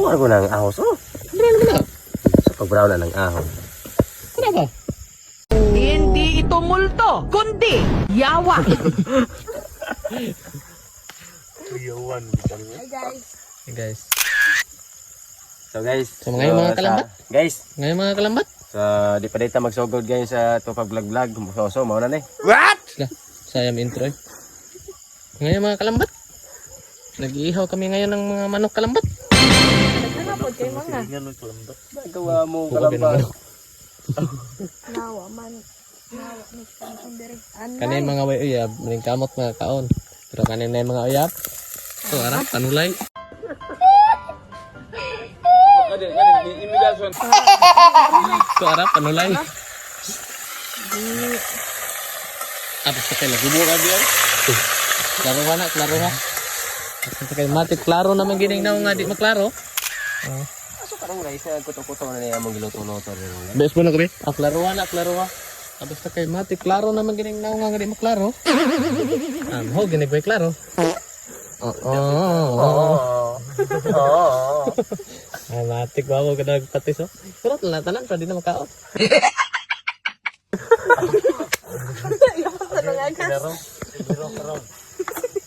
Tuwa ko ng ahos. Oh. Sa pag-brown na ng ahos. Ano ba? Hindi ito multo, kundi yawa. Hey guys. So guys. So ngayon mga kalambat. Guys. Ngayon mga kalambat. So di pa dito magsugod guys sa ito pag-vlog-vlog. So mauna na eh. Sayang intro eh. Ngayon mga kalambat. Nag-iihaw kami ngayon ng mga manok kalambat. Nagkakapod kayo mga. Gawa mo kalambat. Nawa man. Nawa ni Sandere. Kanina mga way uyab, maling kamot mga kaon. Pero kanina yung mga uyab. So arap, panulay. So arap, panulay. Apa sa kayo? Lagubo ka diyan? Klaro ka na, klaro ka. Sa kayo, matik, klaro naman gining na nga di maklaro. So karong guys, kuto-kuto na niya mong giluto-luto. Bes mo na kami? Klaro ka na, klaro ka. Abis sa kayo, matik, klaro naman gining na nga di maklaro. Ho, ginig ba klaro? Ay, matik ba ako ka nagpatis oh. Pero tanan pa di na makaot.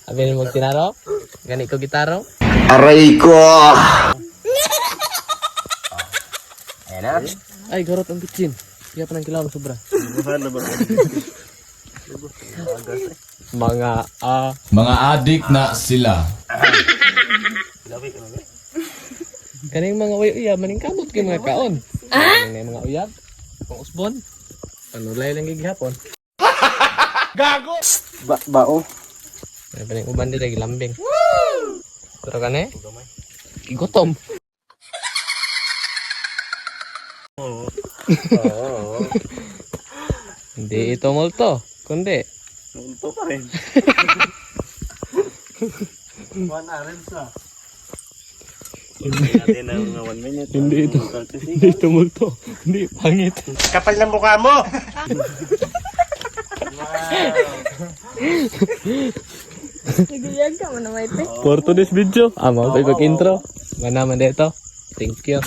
Abin mo tinaro? Gani ko gitaro? Aray ko! Ayan na. Ay, garot ang bitsin. Kaya pa ng kilaw na sobra. Mga adik na sila. Kaning mga uyab, maning kamot kay mga kaon. Kaning mga uyab, pang usbon. Panulay lang gigihapon. Bao. Ay, paning uban dito gilambing. Pero kane? Igutom. Hindi ito multo, kundi Multo pa rin. hindi ito multo, hindi pangit. Kapal ng mukha mo! Naguyag ka mo na may te. For today's video, mo ko intro. Manaman dito. Thank you.